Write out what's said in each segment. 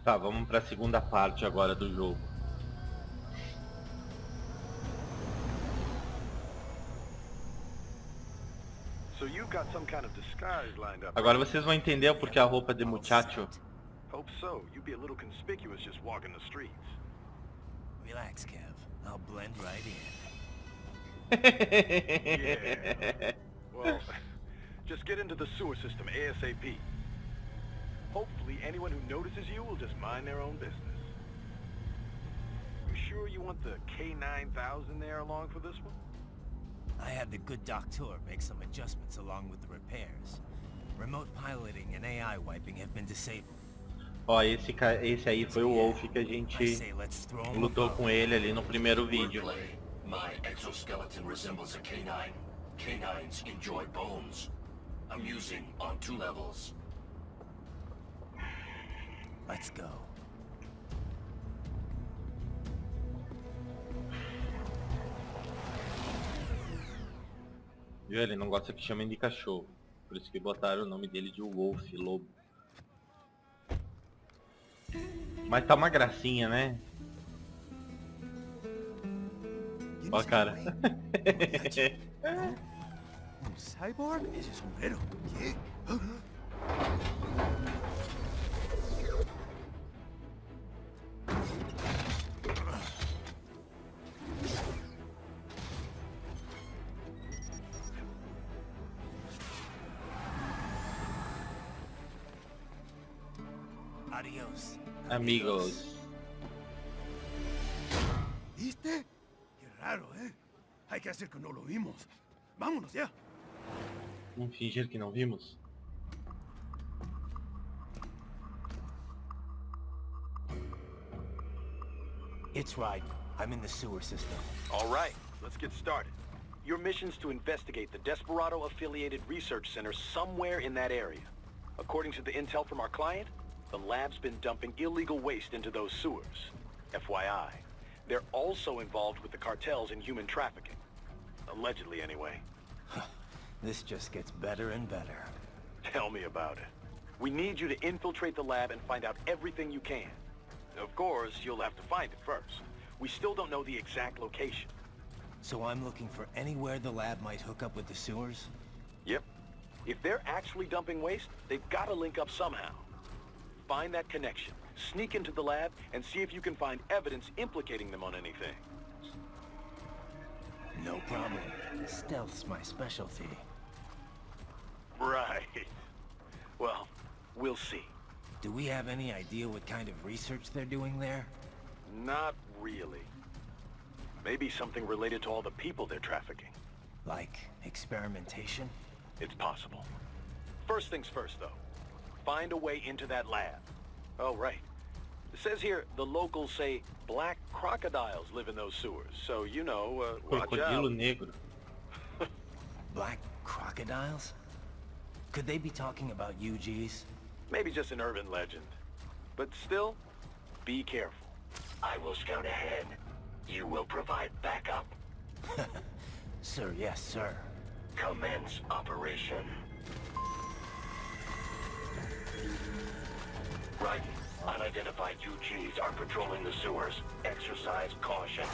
Tá, vamos pra segunda parte agora do jogo. Agora vocês vão entender o porquê a roupa de muchacho. Hope so. You'd be a little conspicuous just walking the streets. Relax, Kev. I'll blend right in. Yeah. Well, just get into the sewer system ASAP. Hopefully anyone who notices you will just mind their own business. You sure you want the K9000 there along for this one? I had the good doctor make some adjustments along with the repairs. Remote piloting and AI wiping have been disabled. Ó, esse aí foi o Wolf que a gente lutou com ele ali no primeiro vídeo. My exoskeleton resembles a canine. Canines enjoy bones. Amusing on 2 levels. Let's go. Viu? Ele não gosta que chamem de cachorro. Por isso que botaram o nome dele de Wolf, lobo. Mas tá uma gracinha, né? Ó, cara. Cyborg? Ese sombrero. ¿Qué? Adiós. Amigos. ¿Viste? Qué raro, ¿eh? Hay que hacer que no lo vimos. Vámonos ya. Vamos fingir que não vimos. It's right. I'm in the sewer system. All right, let's get started. Your mission's to investigate the Desperado-affiliated research center somewhere in that area. According to the intel from our client, the lab's been dumping illegal waste into those sewers. FYI, they're also involved with the cartels in human trafficking. Allegedly, anyway. This just gets better and better. Tell me about it. We need you to infiltrate the lab and find out everything you can. Of course, you'll have to find it first. We still don't know the exact location. So I'm looking for anywhere the lab might hook up with the sewers? Yep. If they're actually dumping waste, they've got to link up somehow. Find that connection, sneak into the lab, and see if you can find evidence implicating them on anything. No problem. Stealth's my specialty. Right. Well, we'll see. Do we have any idea what kind of research they're doing there? Not really. Maybe something related to all the people they're trafficking. Like experimentation? It's possible. First things first, though. Find a way into that lab. Oh, right. It says here the locals say black crocodiles live in those sewers, so you know, watch out. Crocodilo negro. Black crocodiles? Could they be talking about UGs? Maybe just an urban legend. But still, be careful. I will scout ahead. You will provide backup. Sir, yes, sir. Commence operation. Right. Unidentified UGs are patrolling the sewers. Exercise caution.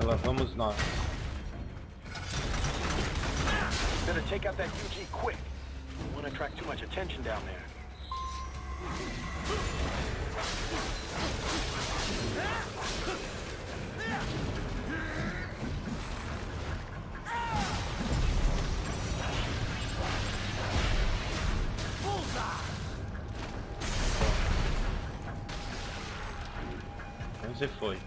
Lá vamos nós. Better take out that UG quick. Don't want to attract too much attention down there. Onde você foi?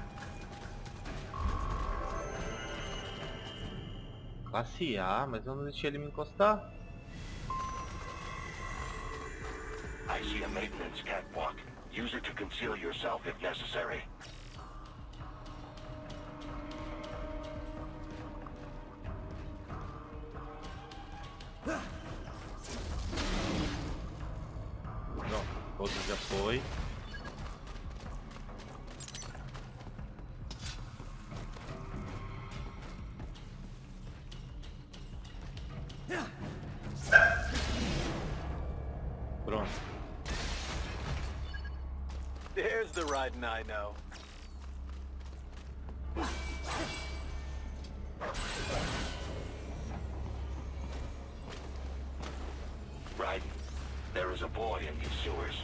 Classe A, mas eu não deixei ele me encostar. I see a maintenance catwalk. Use it to conceal yourself if necessary. Outro já foi. Pronto. There's the riding I know. Right. There is a boy in these sewers.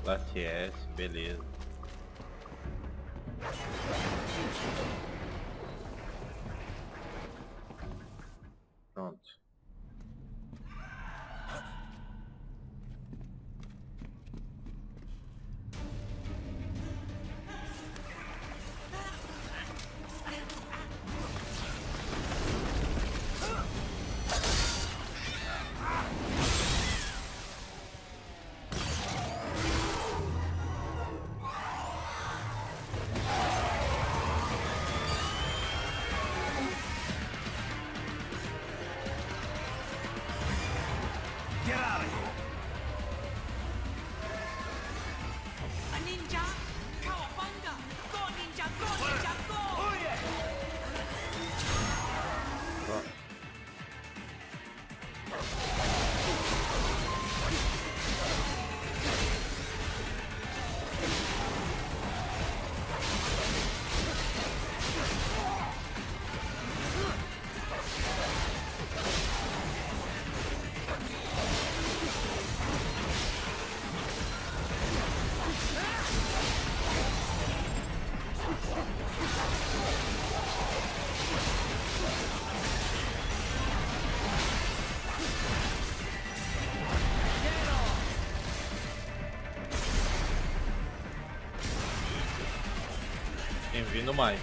Classe S, beleza. Pronto. Get out of here! A ninja! Cowabunga! Go ninja! Go ninja! Go! Oh yeah! Pronto. Tem vindo mais.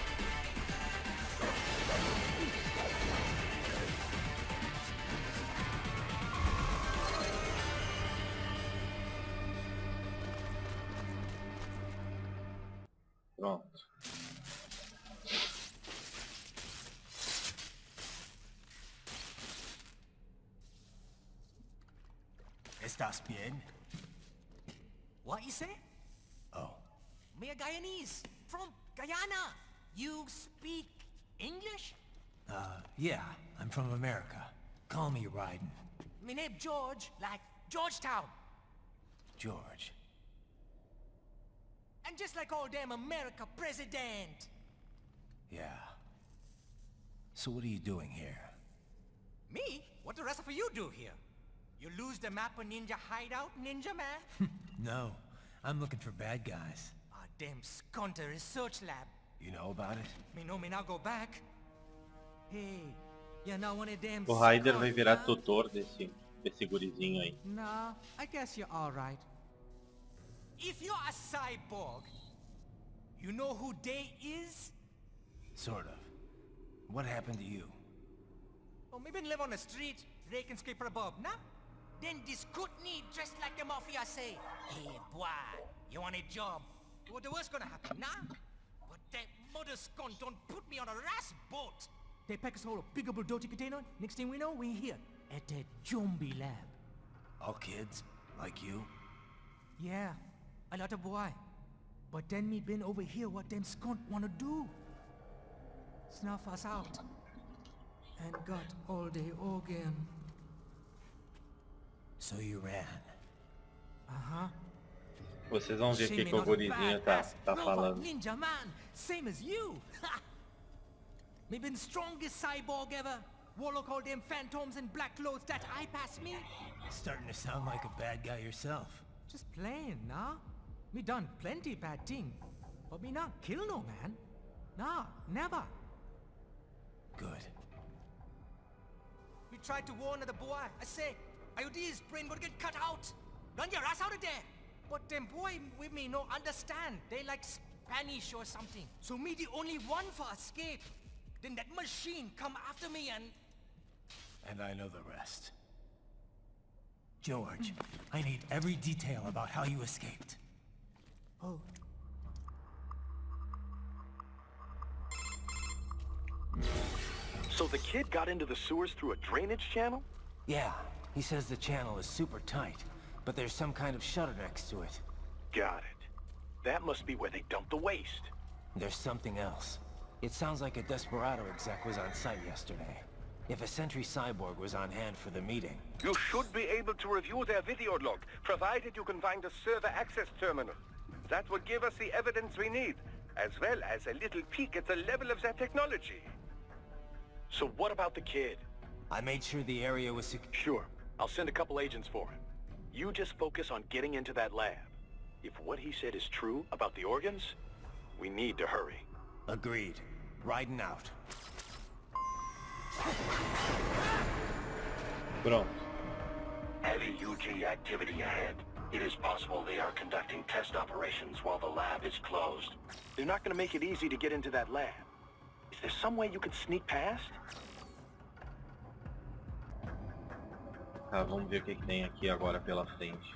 Pronto. ¿Estás bien? What you say? Oh. Me a Guyanese from Guyana. You speak English? Yeah, I'm from America. Call me Ryden. Me name George, like Georgetown. George. And just like all damn America president. Yeah. So what are you doing here? Me? What the rest of you do here? You lose the map of Ninja Hideout, Ninja Man? No, I'm looking for bad guys. Ah, damn skunter research lab. You know about it? Me know me now go back. Hey, you're not one of them O Ryder vai skunt, virar huh? tutor desse gurizinho aí. Nah, I guess you're alright. If you're a cyborg, you know who they is? Sort of. What happened to you? Oh, maybe live on the street, rake and scrape for a bob, nah? Then this good need dressed like the mafia say, hey boy, you want a job? What the worst gonna happen, nah? But that mother scunt don't put me on a ras boat. They pack us all a big old dirty container. Next thing we know, we're here at the zombie lab. All kids? Like you? Yeah, a lot of boy. But then me been over here what them skunt wanna do. Snuff us out. And got all the organ. So you ran. Uh-huh. Vocês vão ver o See que, me que o not a gurizinho badass tá robot falando. Ninja man, same as you. Me been strongest cyborg ever. Warlock all them phantoms in black clothes that eye pass me. Starting to sound like a bad guy yourself. Just playing, nah? Me done plenty bad thing. But me not kill no man. Nah, never. Good. Me tried to warn the boy. I say, Adiós brain would get cut out. Run your ass out of there. But them boy with me no understand. They like Spanish or something. So me the only one for escape. Then that machine come after me and... And I know the rest. George, I need every detail about how you escaped. Oh. So the kid got into the sewers through a drainage channel? Yeah, he says the channel is super tight, but there's some kind of shutter next to it. Got it. That must be where they dumped the waste. There's something else. It sounds like a Desperado exec was on site yesterday. If a Sentry Cyborg was on hand for the meeting. You should be able to review their video log, provided you can find a server access terminal. That will give us the evidence we need, as well as a little peek at the level of their technology. So what about the kid? I made sure the area was Sure. I'll send a couple agents for him. You just focus on getting into that lab. If what he said is true about the organs, we need to hurry. Agreed. Riding out. Pronto. Heavy UG activity ahead. It is possible they are conducting test operations while the lab is closed. They're not gonna make it easy to get into that lab. Is there some way you can sneak past? Tá, vamos ver o que tem aqui agora pela frente.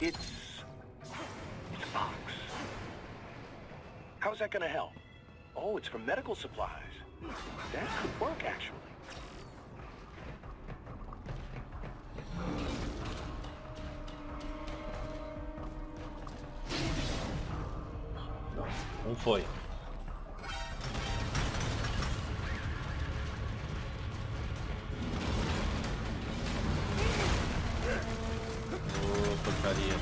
It's a box. How's that gonna help? Oh, it's for medical supplies. That could work, actually. Foi. Ô, porcaria.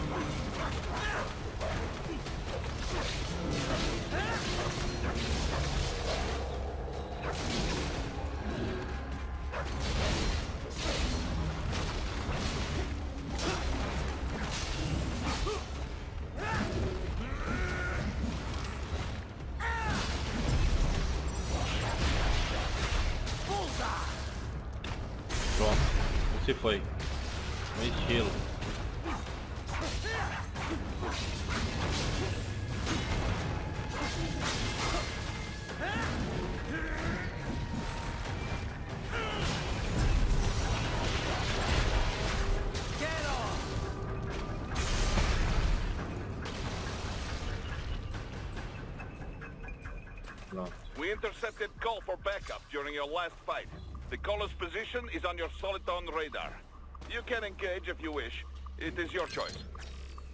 Pronto, você foi. No estilo. Pronto. We intercepted call for backup during your last fight. The caller's position is on your Soliton radar. You can engage if you wish. It is your choice.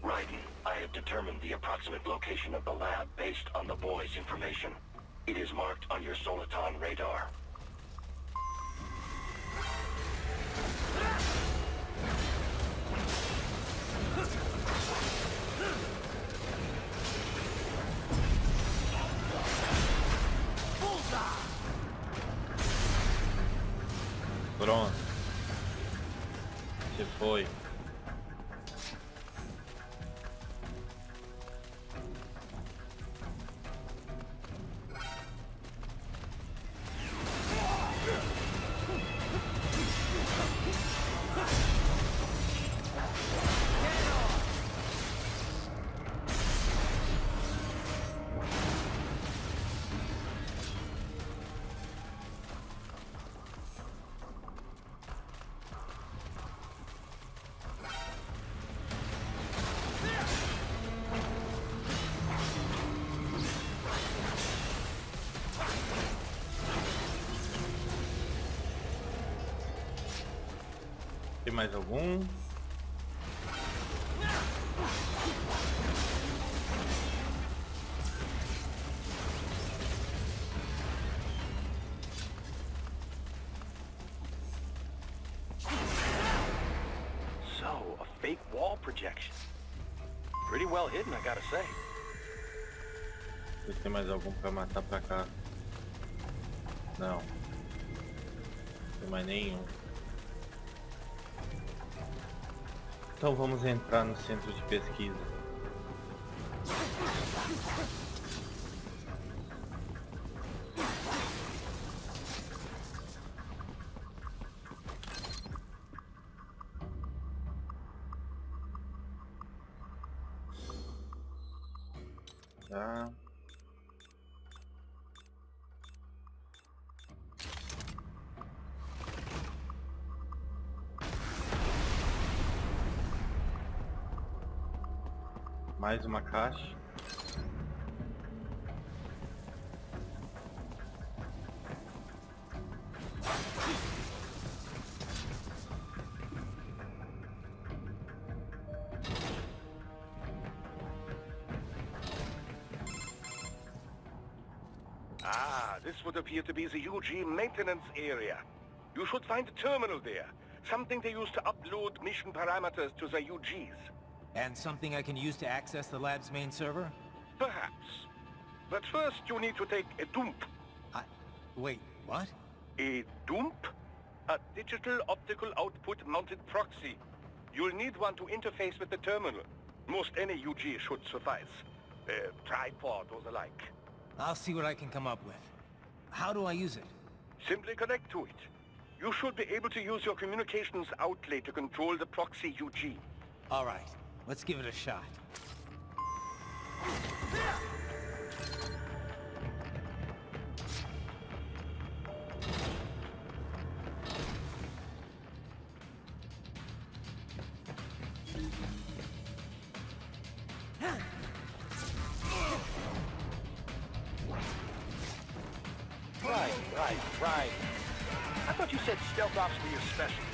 Raiden, I have determined the approximate location of the lab based on the boy's information. It is marked on your Soliton radar. Pronto. Você foi. Tem mais algum? So, a fake wall projection. Pretty Pretty well hidden, I gotta say. Se tem mais algum pra matar pra cá. Não. Não tem mais nenhum. Então vamos entrar no centro de pesquisa. Tá. Mais uma caixa. Ah, this would appear to be the UG maintenance area. You should find a terminal there. Something they use to upload mission parameters to the UGs. And something I can use to access the lab's main server? Perhaps. But first you need to take a dump. Wait, what? A dump? A digital optical output mounted proxy. You'll need one to interface with the terminal. Most any UG should suffice. A tripod or the like. I'll see what I can come up with. How do I use it? Simply connect to it. You should be able to use your communications outlet to control the proxy UG. All right, let's give it a shot. Right. I thought you said stealth ops were your specialty.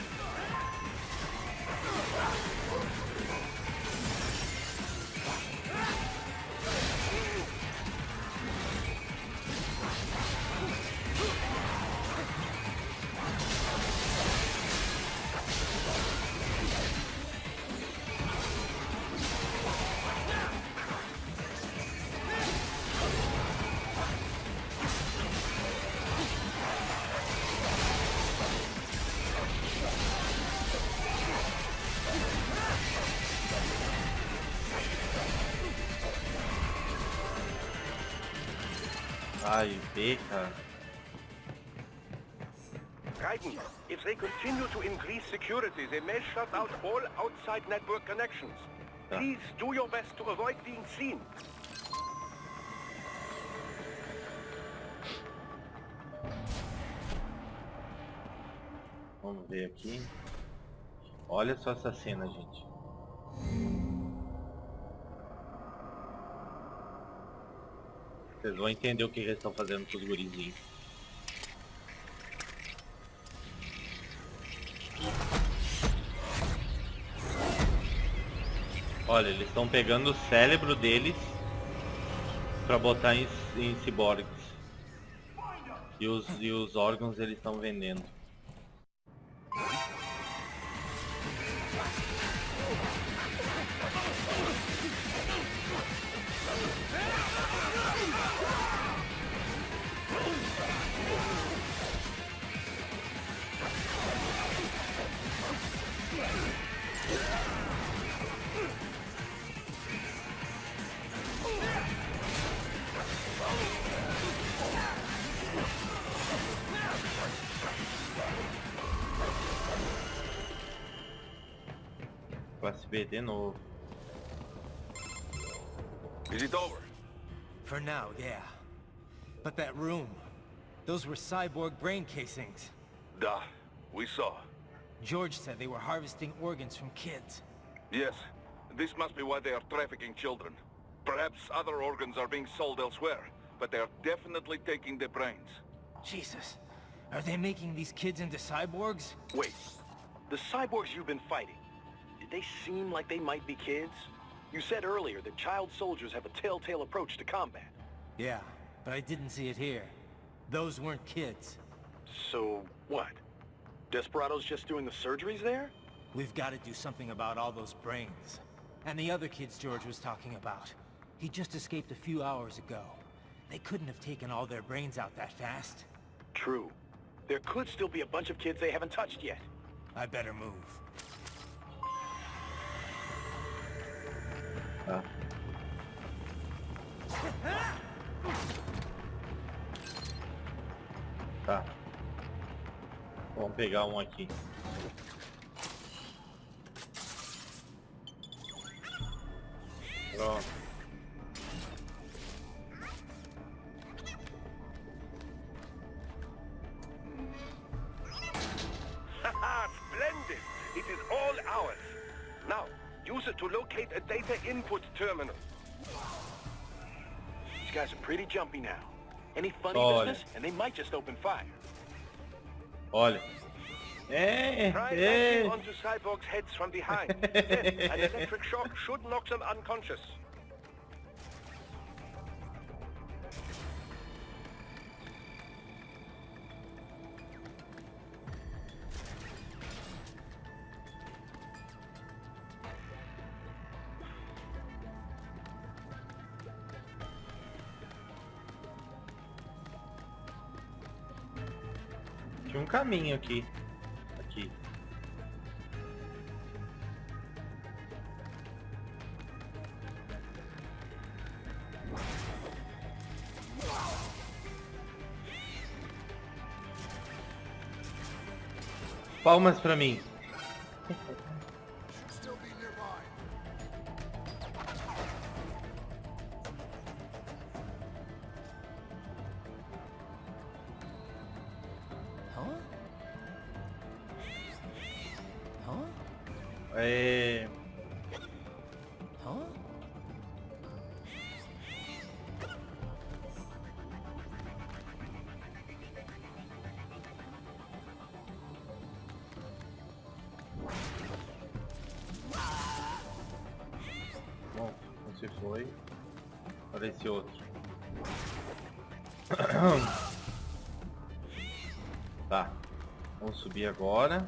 Ai, B, cara. Raiden, if they continue to increase security, they may shut out all outside network connections. Please do your best to avoid being seen. Vamos ver aqui. Olha só essa cena, gente. Vocês vão entender o que eles estão fazendo com os gurizinhos. Olha, eles estão pegando o cérebro deles para botar em ciborgues. E os órgãos eles estão vendendo. Classe B de novo. Is it over? For now, yeah. But that room, those were cyborg brain casings. Duh, we saw. George said they were harvesting organs from kids. Yes, this must be why they are trafficking children. Perhaps other organs are being sold elsewhere, but they are definitely taking the brains. Jesus, are they making these kids into cyborgs? Wait, the cyborgs you've been fighting, did they seem like they might be kids? You said earlier that child soldiers have a telltale approach to combat. Yeah, but I didn't see it here. Those weren't kids. So, what? Desperado's just doing the surgeries there? We've got to do something about all those brains. And the other kids George was talking about. He just escaped a few hours ago. They couldn't have taken all their brains out that fast. True. There could still be a bunch of kids they haven't touched yet. I better move. Tá. Tá. Vamos pegar um aqui. Pronto. Haha, splendid! It is all ours. Now, use it to locate a data input terminal. These guys are pretty jumpy now. Any funny Olha. business, and they might just open fire. Olha. Try latching onto cyborgs' heads from behind. Then, an electric shock should knock them unconscious. Tinha um caminho aqui. Aqui. Palmas pra mim. É... Bom, não se foi. Olha esse outro. Tá. Vamos subir agora.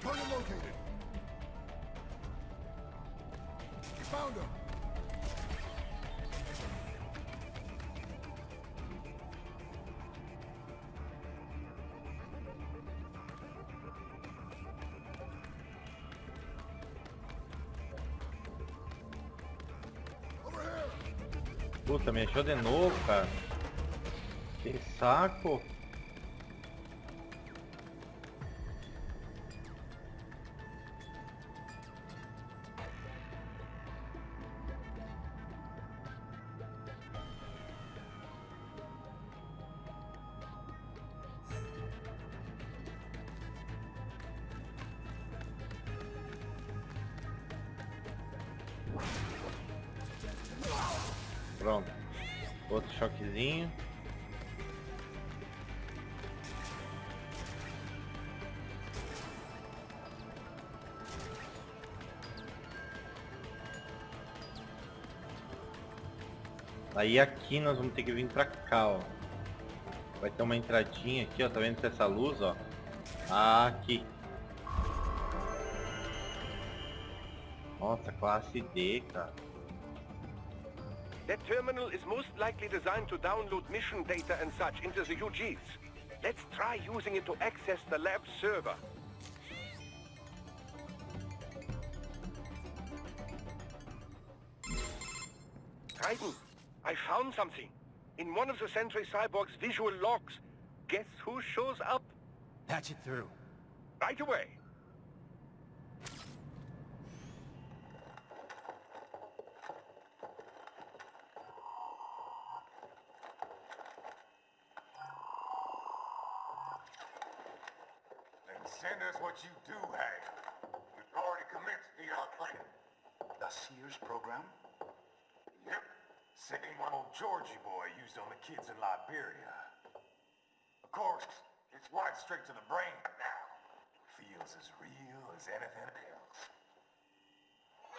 Target located. You found him. Over here. Puta, me achou de novo, cara. Que saco. Pronto. Outro choquezinho. Aí aqui nós vamos ter que vir pra cá, ó. Vai ter uma entradinha aqui, ó. Tá vendo essa luz, ó? Aqui. Nossa, classe D, cara. That terminal is most likely designed to download mission data and such into the UGs. Let's try using it to access the lab server. Titan, I found something. In one of the Sentry Cyborg's visual logs. Guess who shows up? Patch it through. Right away. Send us what you do have. We've already commenced the plan. The Sears program? Yep. Same one old Georgie boy used on the kids in Liberia. Of course, it's right straight to the brain now. Feels as real as anything else.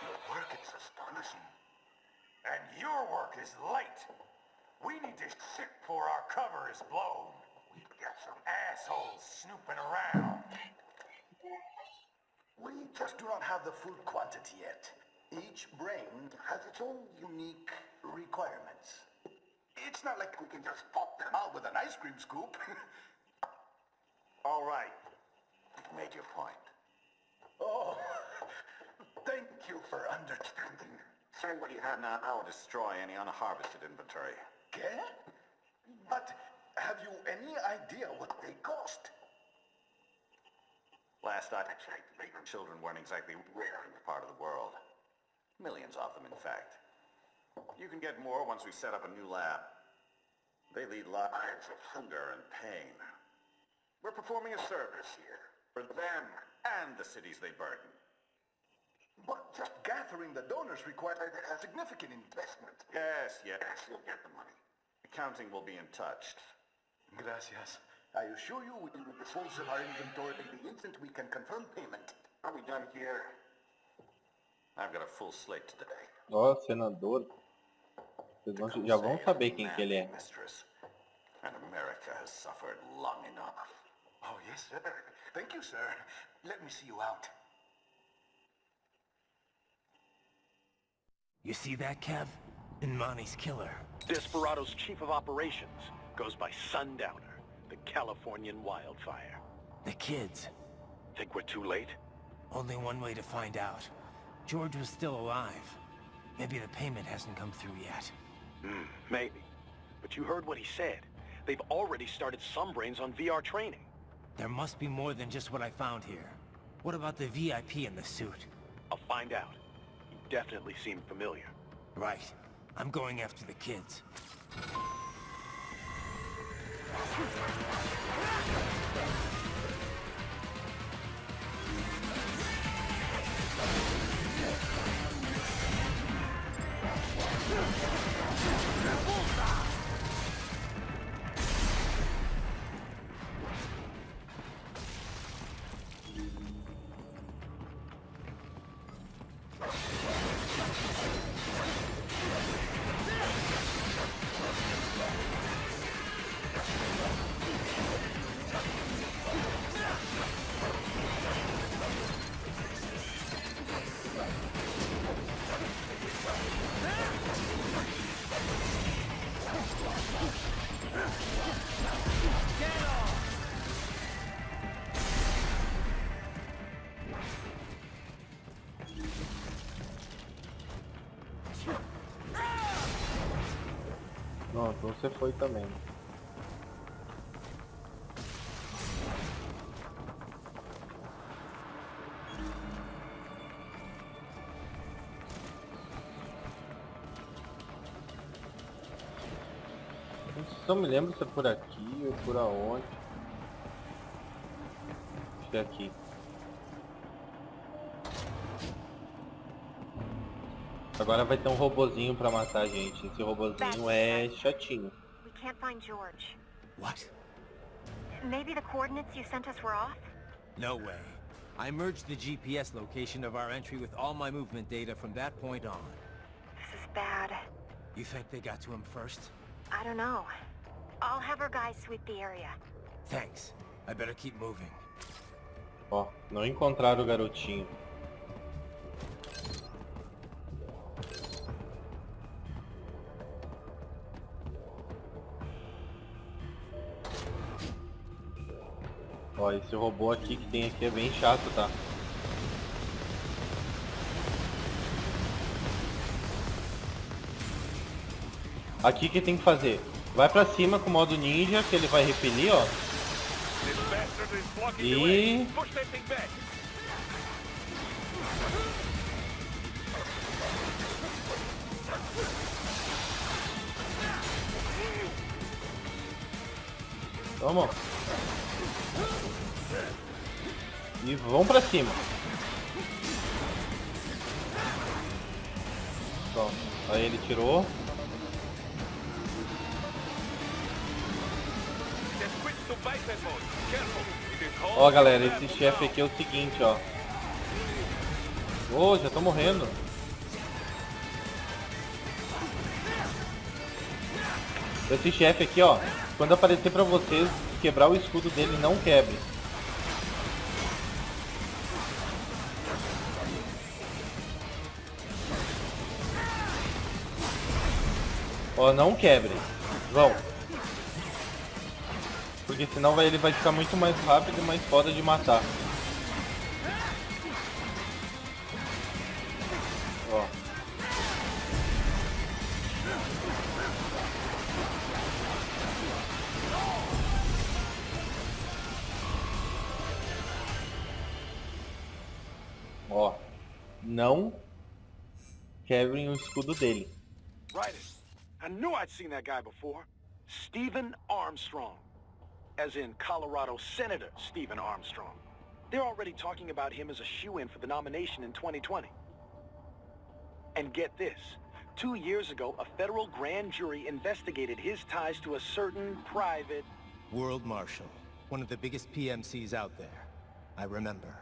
Your work is Listen. And your work is late. We need to ship before our cover is blown. We've got some assholes snooping around. We just do not have the full quantity yet. Each brain has its own unique requirements. It's not like we can just pop them out with an ice cream scoop. All right. You've made your point. Oh, thank you for understanding. Send what you have now or destroy any unharvested inventory. Okay? But have you any idea what they cost? Last I checked, children weren't exactly rare in this part of the world. Millions of them, in fact. You can get more once we set up a new lab. They lead lives of hunger and pain. We're performing a service here for them and the cities they burden. But just gathering the donors requires a significant investment. Yes, you'll get the money. Accounting will be in touch. Gracias. I assure you we will dispose of our inventory the instant we can confirm payment. Are we done here? I've got a full slate today. Ó, senador. Vocês já vão saber quem que ele é. Mistress. And America has suffered long enough. Oh, yes, sir. Thank you, sir. Let me see you out. You see that, Kev? Imani's killer. Desperado's chief of operations goes by Sundowner, the Californian wildfire. The kids. Think we're too late? Only one way to find out. George was still alive. Maybe the payment hasn't come through yet. Maybe. But you heard what he said. They've already started some brains on VR training. There must be more than just what I found here. What about the VIP in the suit? I'll find out. He definitely seemed familiar. Right. I'm going after the kids. Não, então você foi também. Eu só me lembro se é por aqui ou por aonde. Acho que é aqui. Agora vai ter um robozinho pra matar a gente. Esse robozinho é chatinho. We can't find George. What? Maybe the coordinates you sent us were off? No way. I merged the GPS location of our entry with all my movement data from that point on. This is bad. You think they got to him first? I don't know. I'll have our guys sweep the area. Thanks. I better keep moving. Ó, não encontraram o garotinho. Ó, esse robô aqui que tem aqui é bem chato, tá? Aqui que tem que fazer? Vai pra cima com o modo ninja, que ele vai repelir, ó. E... Toma. E vão pra cima. Pronto. Aí ele tirou. Ó, galera, esse chefe aqui é o seguinte, ó. Ô, já tô morrendo. Esse chefe aqui, ó, quando aparecer pra vocês, quebrar o escudo dele, não quebre. Ó, não quebre. Vão. Porque senão ele vai ficar muito mais rápido e mais foda de matar. Ó. Ó. Não quebrem o escudo dele. Right. I knew I'd seen that guy before. Stephen Armstrong. As in Colorado Senator Stephen Armstrong. They're already talking about him as a shoo-in for the nomination in 2020. And get this. 2 years ago, a federal grand jury investigated his ties to a certain private... World Marshal. One of the biggest PMCs out there. I remember.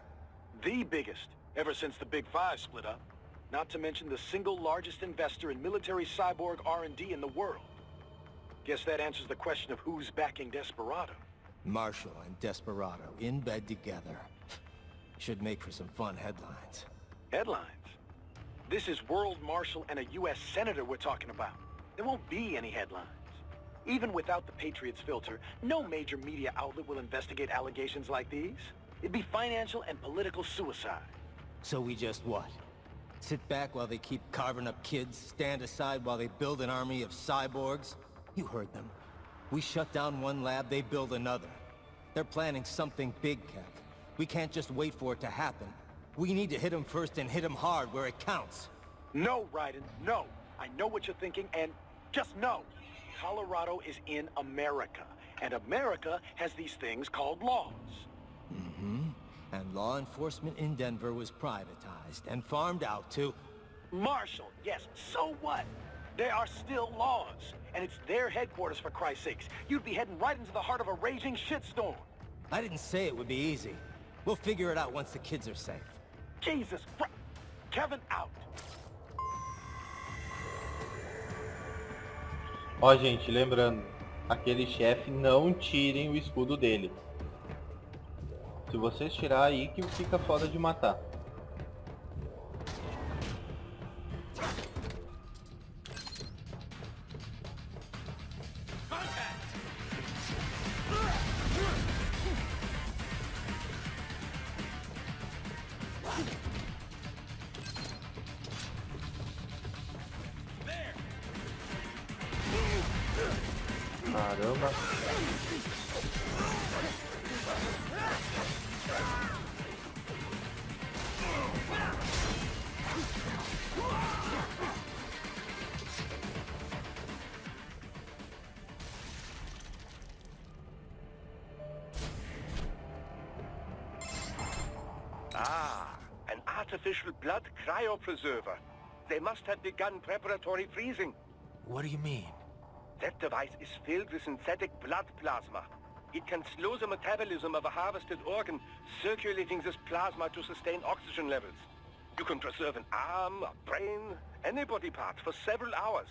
The biggest, ever since the Big Five split up. Not to mention the single largest investor in military cyborg R&D in the world. Guess that answers the question of who's backing Desperado. Marshall and Desperado in bed together. Should make for some fun headlines. Headlines? This is World Marshal and a U.S. Senator we're talking about. There won't be any headlines. Even without the Patriots filter, no major media outlet will investigate allegations like these. It'd be financial and political suicide. So we just what? Sit back while they keep carving up kids, stand aside while they build an army of cyborgs? You heard them. We shut down one lab, they build another. They're planning something big, Kev. We can't just wait for it to happen. We need to hit them first and hit them hard where it counts. No, Raiden, no. I know what you're thinking, and just know. Colorado is in America, and America has these things called laws. Mm-hmm. And law enforcement in Denver was privatized and farmed out to... Marshall, yes, so what? There are still laws, and it's their headquarters, for Christ's sakes. You'd be heading right into the heart of a raging shitstorm. I didn't say it would be easy. We'll figure it out once the kids are safe. Jesus Christ. Kevin out. Ó, gente, lembrando, aquele chefe, não tirem o escudo dele. Se vocês tirar aí que fica foda de matar. Caramba. Ah, an artificial blood cryopreserver. They must have begun preparatory freezing. What do you mean? That device is filled with synthetic blood plasma. It can slow the metabolism of a harvested organ, circulating this plasma to sustain oxygen levels. You can preserve an arm, a brain, any body part for several hours.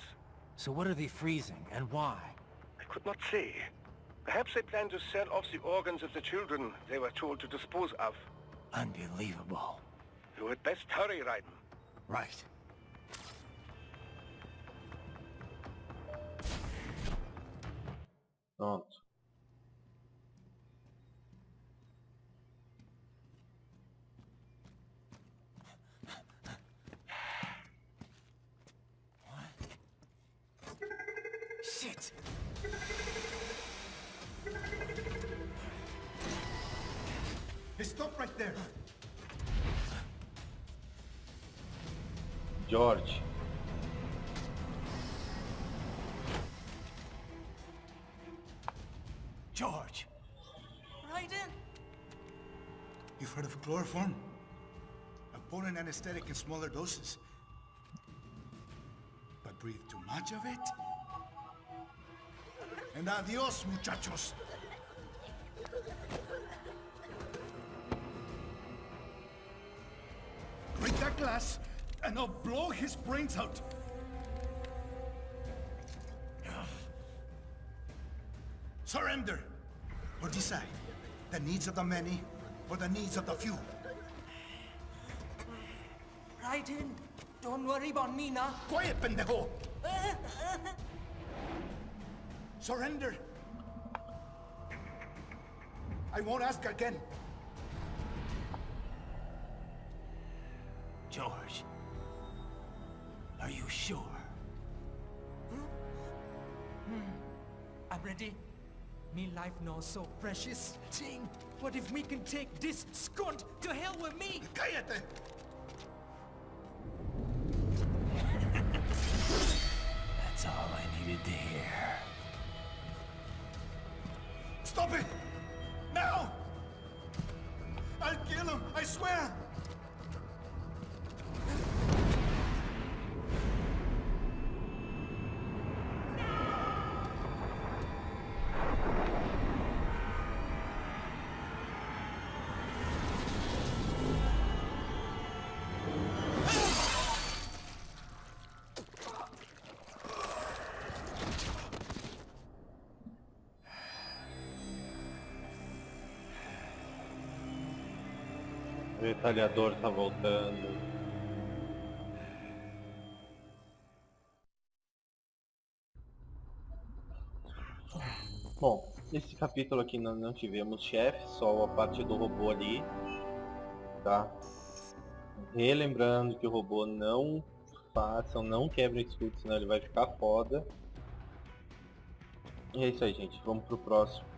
So what are they freezing, and why? I could not say. Perhaps they plan to sell off the organs of the children they were told to dispose of. Unbelievable. You had best hurry, Raiden. Right. Pronto. Shit! Hey, stop right there. George. George, Raiden? you've heard of chloroform? A potent anesthetic in smaller doses. But breathe too much of it? And adiós, muchachos. Break that glass, and I'll blow his brains out. Surrender or decide the needs of the many or the needs of the few. Right in. Don't worry about me now. Quiet, pendejo! Surrender. I won't ask again. George, are you sure? I'm ready. Me life now so precious. Ting, what if me can take this skunt to hell with me? Cállate! That's all I needed to hear. Stop it! Now! I'll kill him, I swear! O retalhador tá voltando. Bom, nesse capítulo aqui não tivemos chefe, só a parte do robô ali, tá? Relembrando que o robô não quebra o escudo, senão ele vai ficar foda. E é isso aí, gente. Vamos pro próximo.